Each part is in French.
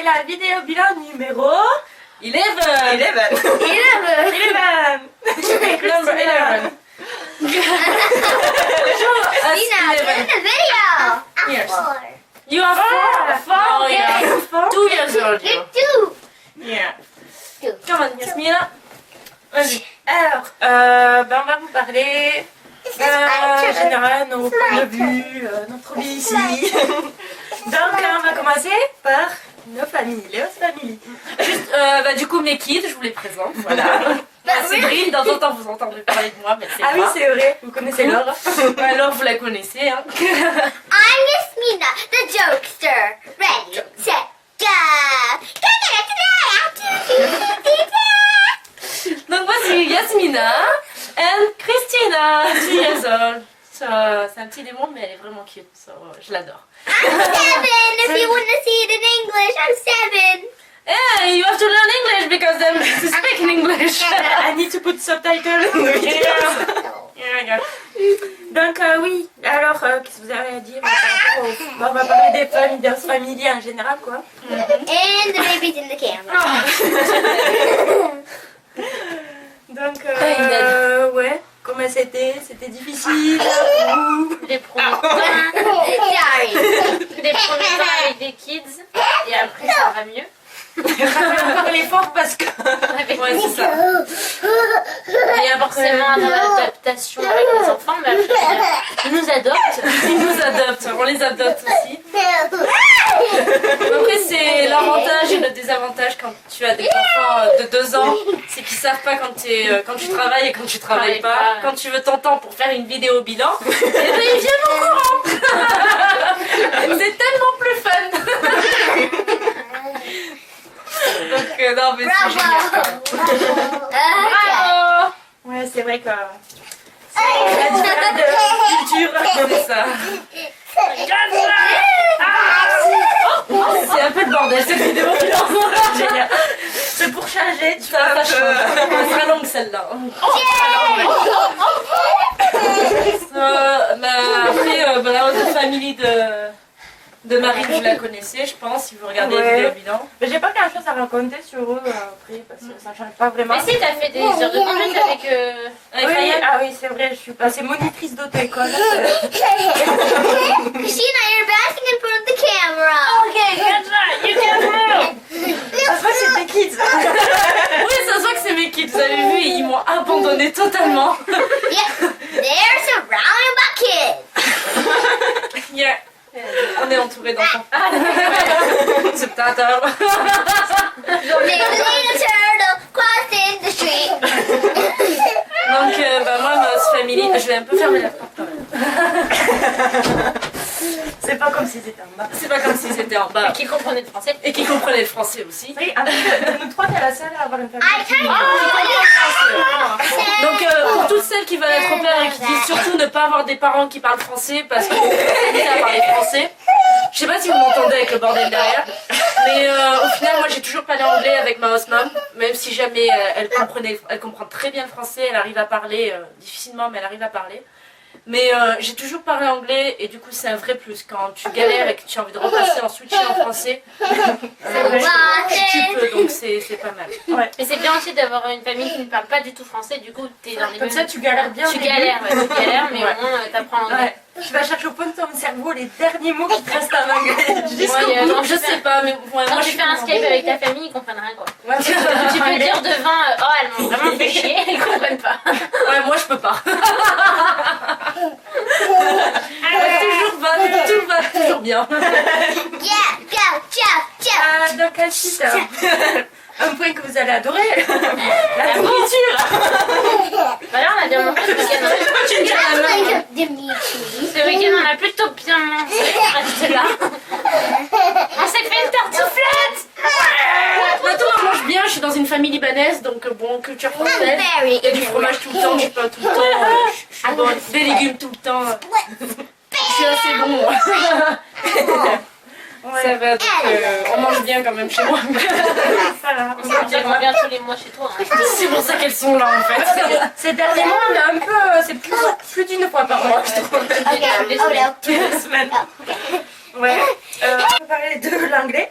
c'est la vidéo bilan numéro 11. 11. Number 11. Christina, get in the video. Yes. You are 4. Oh, yeah. 2 years old. You're two. Yeah. Come on, Yasmina. Vas-y. Alors, on va vous parler en général nos points de vue, notre vie ici. Donc, on va commencer par nos familles, Léo's family. Juste, du coup, mes kids, je vous les présente. Voilà. Séverine, dans un temps, vous entendez parler de moi, mais c'est Ah oui, moi. c'est vrai, vous connaissez Laure. Alors, vous la connaissez. Hein. I'm Yasmina, the jokester. Ready, set, go. Donc, moi, c'est Yasmina and Christina, 2 years old. So, c'est un petit démon, mais elle est vraiment cute. So, je l'adore. I'm 7. If you want to see it in English, I'm 7. Yeah, you have to learn English because them speak in English. I need to put subtitles in the video. Yeah. Donc oui, alors qu'est-ce que vous avez à dire par rapport on va parler des familles, de familles en général quoi. And the baby's in the camera. Donc ouais, comment c'était difficile Les premiers Sorry. temps avec des kids et après ça va mieux. parler fort parce que Ouais, c'est ça. Il y a forcément une adaptation avec les enfants, mais après, ils nous adoptent. On les adopte aussi. Après, c'est l'avantage et le désavantage quand tu as des enfants de 2 ans, c'est qu'ils savent pas quand tu travailles et quand tu travailles pas. Quand tu veux ton temps pour faire une vidéo bilan, et ben ils viennent au courant. C'est tellement plus fun. Donc non mais c'est génial. Bravo. ouais c'est vrai que c'est la différence de culture. C'est ça. Oh, c'est un peu le bordel cette vidéo bilan. Génial. C'est pour changer, tu Ça vois. change. Elle sera longue celle-là. Après, la haute famille de Marie, vous la connaissez, je pense, si vous regardez les vidéos bilan. Mais j'ai pas grand chose à raconter sur eux après parce que ça change pas vraiment. Mais si, t'as fait des heures de conduite avec Oui, Ryan. ah oui, c'est vrai, je suis passée monitrice d'auto-école. Christina, you're bashing in front of the camera. Okay, that's right, you can move. Ça se voit que c'est des kids. Oui, ça se voit que c'est mes kids, vous avez vu, ils m'ont abandonné totalement. Yeah, they're surrounded by kids. Yeah. On est entouré d'enfants. C'est peut-être There's a little turtle crossing the street. Donc, moi, ma famille, je vais un peu fermer la porte quand même. C'est pas comme si c'était en bas. C'est pas comme si c'était en bas. Qui comprenait le français. Et qui comprenait le français aussi. Oui, de nous trois, t'es la seule à avoir une famille. I kind Donc, pour toutes celles qui veulent être au père et qui disent surtout ne pas avoir des parents qui parlent français parce qu'ils vont aider à parler français. Je sais pas si vous m'entendez avec le bordel derrière. Mais au final, moi j'ai toujours parlé anglais avec ma host mom. Même si jamais elle comprend très bien le français, elle arrive à parler, difficilement, mais elle arrive à parler. Mais j'ai toujours parlé anglais et du coup c'est un vrai plus quand tu galères et que tu as envie de repasser en switcher en français. Tu peux, donc c'est pas mal. Ouais. Mais c'est bien aussi d'avoir une famille qui ne parle pas du tout français, du coup t'es dans les Comme mêmes... ça, tu galères bien. Tu galères, ouais, tu galères, mais au moins t'apprends l'anglais. Ouais. Tu vas chercher au fond de ton cerveau les derniers mots qui te restent en anglais. Ouais, je sais pas, mais moi Quand je tu fais un Skype avec ta famille, ils comprennent rien quoi. Ouais, Tu peux dire devant, oh elles m'ont vraiment fait chier, ils comprennent pas. Ouais, moi je peux pas. Tout va toujours bien. Yeah, go, jump, jump. donc ensuite, un point que vous allez adorer, la nourriture. Voilà, on a bien mangé ce week-end. Ce week-end, on a plutôt bien mangé, on reste là. On s'est fait une tartiflette. Maintenant on mange bien, je suis dans une famille libanaise, donc bon, culture française. Il y a du fromage tout le temps, du pain tout le temps, je suis bonne, des légumes tout le temps. Je suis assez bon. Ça va, donc on mange bien quand même chez moi. Ça va. On revient tous les mois chez toi. Hein. C'est pour ça qu'elles sont là en fait. Ces derniers mois, on a un peu, c'est plus d'une fois par mois, je trouve. Toutes les semaines. Ouais. On peut parler de l'anglais.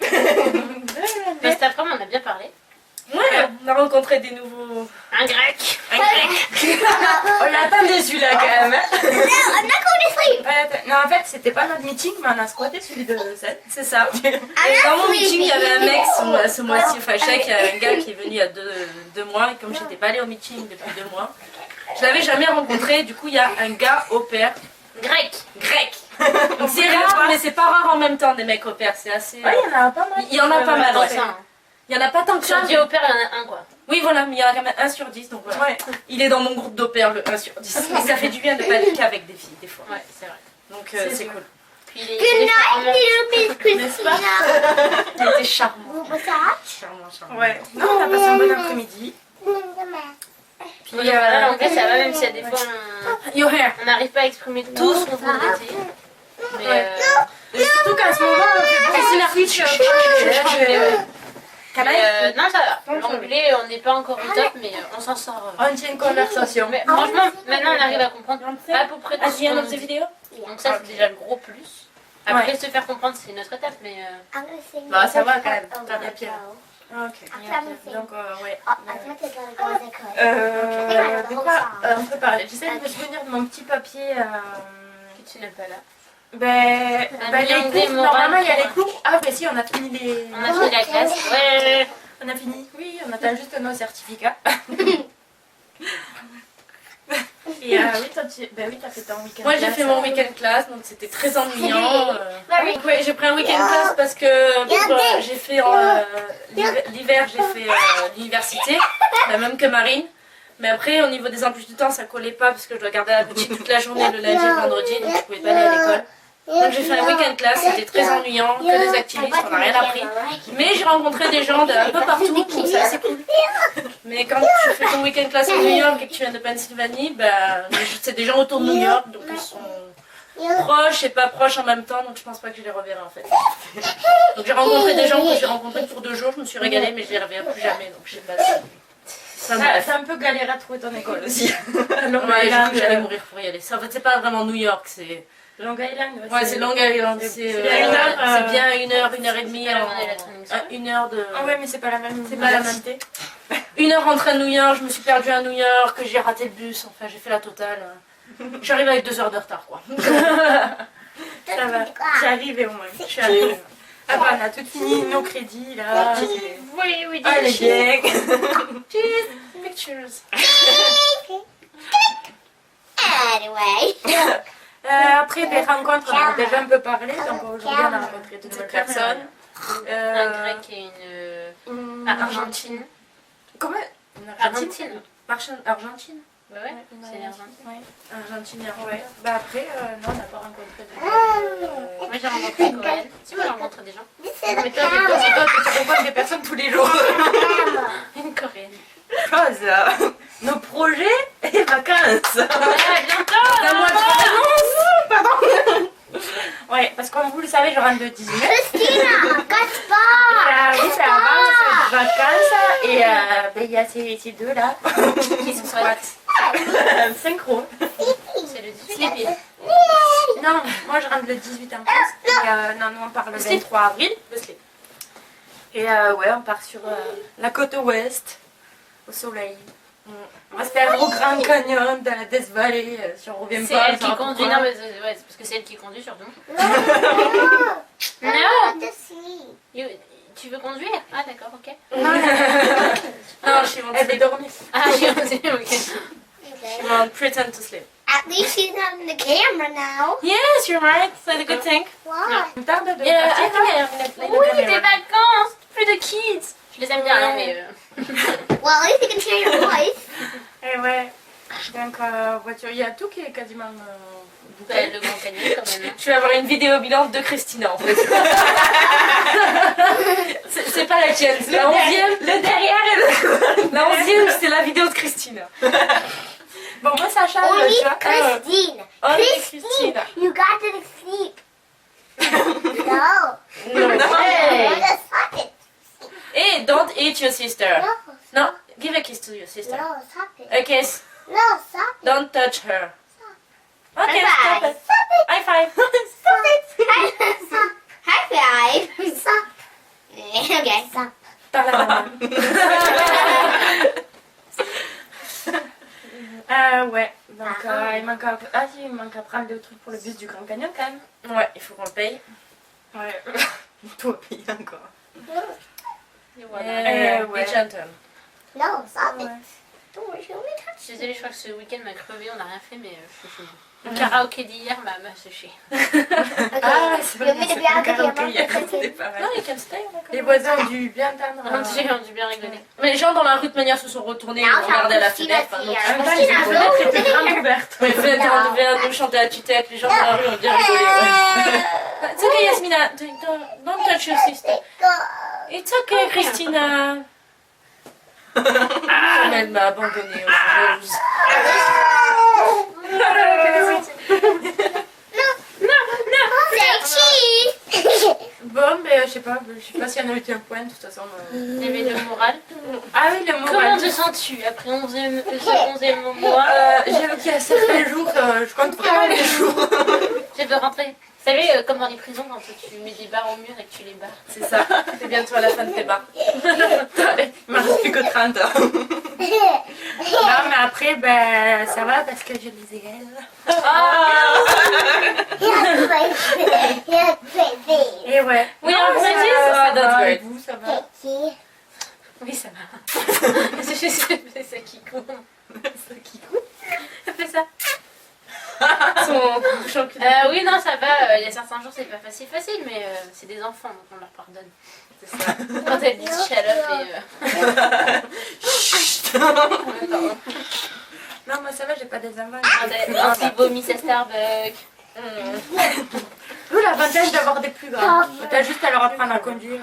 Mais cet après-midi, on a bien parlé. Ouais, on a rencontré des nouveaux... Un grec. Un grec. On l'attendait celui-là quand même. Hein. No, I'm not going to sleep. Non, en fait, c'était pas notre meeting, mais on a squatté celui de Seth. C'est ça. Dans mon meeting, il y avait un mec ce mois-ci. Enfin, je sais qu'il y a un gars qui est venu il y a deux mois. Et comme j'étais pas allée au meeting depuis 2 mois, je l'avais jamais rencontré. Du coup, il y a un gars au pair. Grec. Donc c'est rare, mais c'est pas rare en même temps des mecs au pair. C'est assez. Ouais, il y en a pas mal. Il y en a pas mal. Ouais, Ouais. ça, hein. Il y en a pas tant que ça. Sur 10 au père, il y en a un, quoi. Oui, voilà, mais il y en a quand même 1 sur 10. Donc voilà. Ouais. Il est dans mon groupe d'au pair, le 1 sur 10. Mais ça fait du bien de pas être qu'avec des filles, des fois. Ouais, c'est vrai. Donc C'est c'est sûr. cool. Puis il est, Good il est night, charmant. little Miss Christina. Il était charmant. What was that? Charmant. Ouais. Non, on a passé un bon après-midi. Puis voilà, l'anglais, ça va, même si à des fois, Your hair. on n'arrive pas à exprimer tout ce qu'on voudrait dire. Mais Et surtout qu'à ce moment, on fait beaucoup de switch. non, ça va. L'anglais, on n'est pas encore au top, mais on s'en sort. On tient une conversation. Mais franchement, maintenant, on arrive à comprendre à peu près tout At ce the end qu'on of nous the dit. video? Donc ça, c'est déjà le gros plus. Après, se faire comprendre, c'est une autre étape, mais... I'm gonna sing. Bah, ça va quand même. Oh, T'en as pire. no. Ok. I'm gonna sing. Donc, ouais. Oh, I thought they were going to go. De quoi on peut parler? J'essaie de me souvenir de mon petit papier. Que tu n'es pas là. Ben, Un million les des cours, morales normalement il y a pour- les cours. Ah, ben si, on a fini les. On a fini la classe. Ouais. On a fini. Oui, on attend juste nos certificats. Et oui, toi, t'as fait ton week-end. Moi j'ai classe, fait mon week-end classe, donc c'était très ennuyant. Very Donc, ouais, j'ai pris un week-end classe parce que j'ai fait l'hiver, j'ai fait l'université, la même que Marine. Mais après, au niveau des emplois du temps, ça collait pas parce que je dois garder la petite toute la journée, le lundi et le vendredi, donc je pouvais pas aller à l'école. Donc j'ai fait un week-end classe, c'était très ennuyant, que des activités, on n'a rien appris. Mais j'ai rencontré des gens d'un peu partout, donc c'est assez cool. Mais quand tu fais ton week-end classe à New York et que tu viens de Pennsylvanie, ben, c'est des gens autour de New York, donc ils sont proches et pas proches en même temps, donc je pense pas que je les reverrai en fait. Donc j'ai rencontré des gens que j'ai rencontrés pour 2 jours, je me suis régalée, mais je les reverrai plus jamais, donc je sais pas si... Enfin, bref. C'est un peu galère à trouver ton école aussi. Long Ouais, Island. j'allais mourir pour y aller. En fait, c'est pas vraiment New York, c'est... Long Island, Ouais, c'est Long Island, c'est c'est bien 1 heure, c'est bien 1 heure et demie, C'est pas la journée de la training school. 1 heure de... Ah ouais, mais c'est pas la même. C'est pas la même. 1 heure rentrée à New York, je me suis perdue à New York, j'ai raté le bus, enfin j'ai fait la totale. J'arrive avec 2 heures de retard quoi. Ça va. J'y arrivée au moins. Je suis arrivée. Ah bah, on a tout fini nos crédits là. Oui, oui, Allez, bien. Cheese, pictures. Anyway. Après des rencontres, on en a déjà un peu parlé. Donc aujourd'hui, on a rencontré de nouvelles personnes. Un grec et une Argentine. Comment? Argentine. Argentine. Ouais, c'est l'Argentine. Ouais. Argentine, Ouais. Bah après, non, on n'a pas rencontré de Moi, j'ai rencontré Corinne. Si, moi, j'ai rencontré des gens. This is Mais toi, c'est toi que tu rencontres des personnes tous les jours. Une Coréenne. Chose. Nos projets et vacances. Ouais, à bientôt. Un mois de Pardon. Ouais, parce que comme vous le savez, je rentre de 19. Christina, Gaspard. Oui, c'est avant, c'est vacances. Et ben, il y a ces deux là qui se squattent. Synchro. C'est le 18. Sleepy. Non, moi je rentre le 18 en France. Et, non, nous on part le 23 avril. Le slip. Et ouais, on part sur la côte ouest, au soleil. On va se faire au Grand Canyon de la Death Valley si on revient C'est pas. elle qui conduit. Non, mais ouais, c'est parce que c'est elle qui conduit surtout. No. I No. want to see. Tu veux conduire? Ah, d'accord, ok. Non, she wants Elle to veut dormir. Ah, j'ai conduit, ok. She wants pretend to sleep. At least she's not in the camera now. Yes, you're right. That's a good thing. Why? Il me tarde de Yeah, I partir. think I have enough Oui, des vacances, plus de kids. Je les aime bien, hein, mais... Well, at least you can share your voice. Et ouais. Donc voiture, il y a tout qui est quasiment Bah, le Grand Canyon, quand même. Je vais avoir une vidéo bilan de Christina en fait. C'est pas la tienne, c'est la 11e. Le derrière et le... La 11e, c'est la vidéo de Christina. Bon, moi ça change, Only tu vois. Christine. Only Christine, Christina. you got to sleep. No. No. Hey. Stop it. Hey, don't eat your sister. No. No, give a kiss to your sister. No, stop it. A kiss. No, stop it. Don't touch her. Okay, High stop five. it. Stop it. High five. Stop it. High five. five. Sup. Okay. Sup. Par la main. Ouais, donc il manque un peu. Ah si, il manque à prendre le truc pour le bus du Grand Canyon quand même. Ouais, il faut qu'on le paye. Ouais. Toi payer encore. Et voilà. Ouais. Et Chanton. No, stop it. Ouais. Don't worry, she'll be touched. Je suis désolée, je crois que ce week-end m'a crevé, on n'a rien fait, mais je suis chaude. Le karaoké d'hier m'a séché. Okay. Ah, c'est You vrai, want me to c'est be out pas of karaoké here, hier, Mom? c'était pas Non, mal. you can stay, on a Les voisins ont dû bien entendre. On a dû bien rigoler. Mais les gens dans la rue de manière se sont retournés et Now ont regardé à la Christina's fenêtre. here. Donc, En même temps, les Christina's fenêtres over étaient grandes there. ouvertes. ouais, on devait nous chanter à tue-tête, les gens dans la rue ont bien rigolé. Ouais. It's okay, Yasmina. Don't touch your sister. It's okay, Christina. Elle m'a abandonnée aux choses. Say cheese. Bon, mais je sais pas si on a eu un point de toute façon. Il y avait le moral. Ah oui, le Comment moral. te sens-tu après 11e mois J'avoue qu'il y a certains jours, je compte vraiment les jours. Je veux rentrer. Vous savez, comme dans les prisons, quand tu mets des barres au mur et que tu les barres. C'est ça. C'est bientôt à la fin de tes bars. Allez, il m'en reste plus que 30. Non, mais après, ben, ça va parce que je les élève. Et ouais. Oui, Non, en fait, ça ça, that's va. great. Et vous, ça va? Oui, ça va. C'est ça qui compte. Ça fait ça. Son champion. Oui, non, ça va. Il y a certains jours, c'est pas facile, mais c'est des enfants, donc on leur pardonne. C'est ça. Quand elle dit shut up et. Pardon. Non, moi ça va, j'ai pas des enfants. Quand ils vomissent à Starbucks. Nous, l'avantage d'avoir des plus grands. T'as juste à leur apprendre à conduire.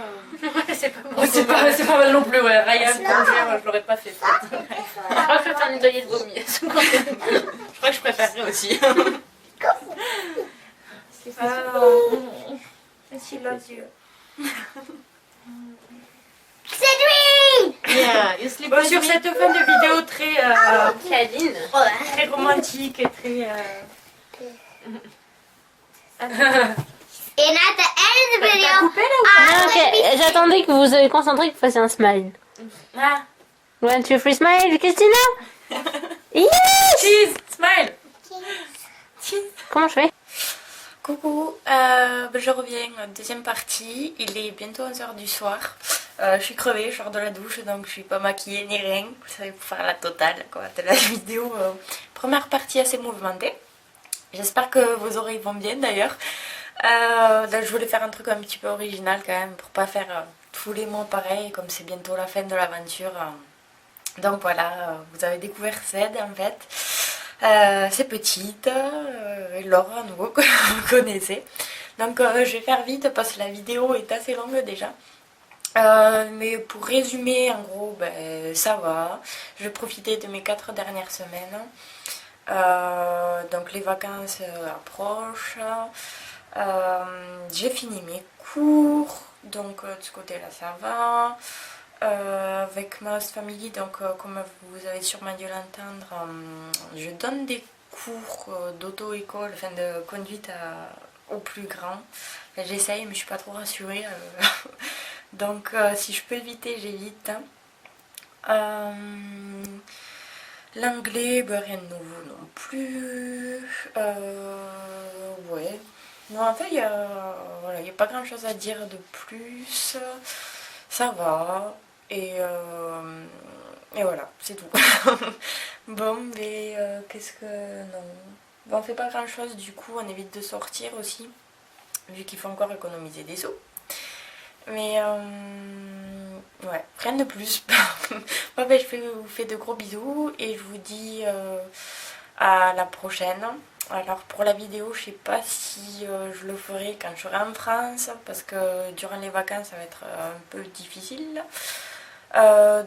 C'est pas bon. Oh, c'est pas mal non plus, ouais. Ryan, conduire, je l'aurais pas fait. peut-être. Je crois que je vais faire nettoyer le vomi. Je crois que je préférerais aussi. She loves you. Yeah, you sleep Bon, sur cette fin de vidéo très, Cadine. très romantique et très... And at the end of the T'as video, coupé là ou pas? Ok, j'attendais que vous vous ayez concentré que vous fassiez un smile. Ah, 1, 2, 3, smile, Christina. Yes. cheese, smile. Comment je fais? Coucou, je reviens, deuxième partie, il est bientôt 11h du soir. Je suis crevée, je sors de la douche donc je suis pas maquillée ni rien. Vous savez, pour faire la totale quoi, de la vidéo. Première partie assez mouvementée. J'espère que vos oreilles vont bien d'ailleurs. Là, je voulais faire un truc un petit peu original quand même pour pas faire tous les mois pareil comme c'est bientôt la fin de l'aventure. Donc voilà, vous avez découvert Ced en fait. C'est petite, Laure à nouveau que vous connaissez. Donc je vais faire vite parce que la vidéo est assez longue déjà. Mais pour résumer, en gros, ben, ça va. Je vais profiter de mes 4 dernières semaines. Donc les vacances approchent. J'ai fini mes cours. Donc de ce côté-là, ça va. Avec ma host family, donc comme vous avez sûrement dû l'entendre, je donne des cours d'auto-école, enfin de conduite aux plus grands. Enfin, j'essaye mais je suis pas trop rassurée. Donc si je peux éviter, j'évite. L'anglais, ben, rien de nouveau non plus. Ouais. Non, en fait, il n'y voilà, y a pas grand chose à dire de plus. Ça va. Et voilà, c'est tout. Bon, mais qu'est-ce que... Non. Bon, on fait pas grand chose du coup, on évite de sortir aussi. Vu qu'il faut encore économiser des sous. Mais ouais, rien de plus. Bon, ben, je vous fais de gros bisous et je vous dis à la prochaine. Alors pour la vidéo, je sais pas si je le ferai quand je serai en France parce que durant les vacances ça va être un peu difficile.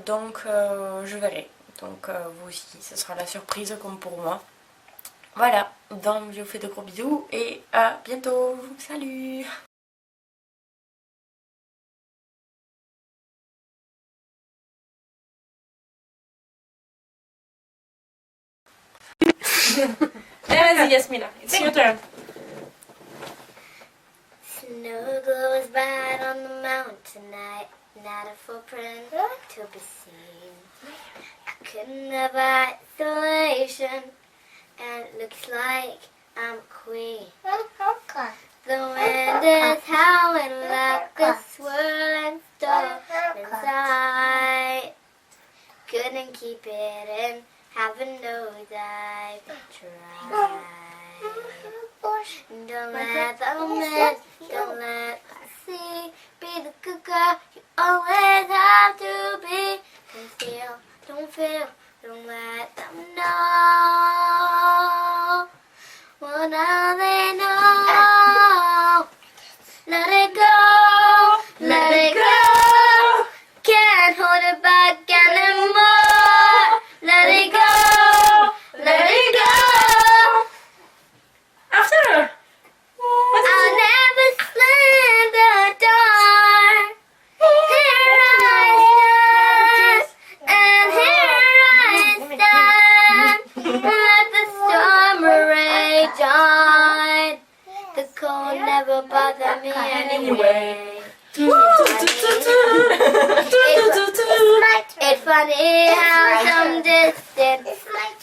Donc je verrai. Donc vous aussi, ce sera la surprise comme pour moi. Voilà, donc je vous fais de gros bisous et à bientôt. Salut! Vas-y, Yasmina, it's your turn. Snow glows bright on the mountain tonight, not a footprint to be seen. I couldn't have isolation, and it looks like I'm a queen. The wind is howling like a swirling storm inside. Couldn't keep it in, heaven knows I've tried. Don't let the men, don't let the sea be the good girl you always have to be. Don't feel, don't let them know. Well, now they know. Let it go, let it go. Can't hold it back anymore. Let it go, let it go. After. I'll never slam the door. Here I stand, and here I stand. Let the storm rage on. The cold never bothered me anyway. It's funny how some distance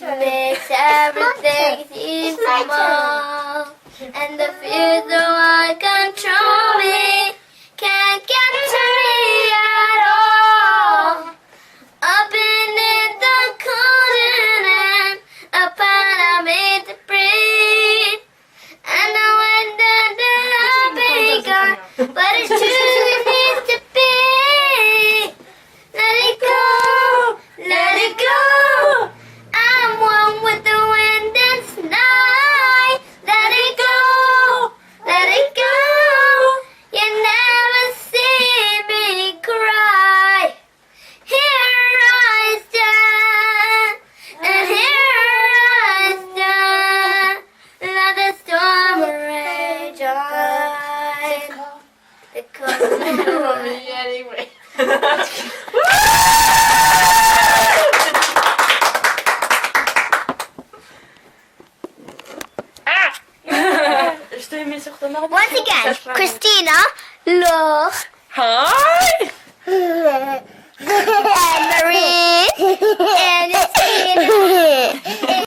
makes everything seem small, and the fears that want control me can't get to me at all. Up and in the continent, up and I'm made to breathe, and I wonder that I'll be gone, but it's true it needs to be. Let it go, let it go. I'm one with the wind and snow. Let it go, let it go. You never see me cry. Here I stand, and here I stand. Let the storm rage on. The cold never Anyway. Je t'ai mis sur ton ordi. Once again, Christina, Laure, Hi. and Marie, and Christina.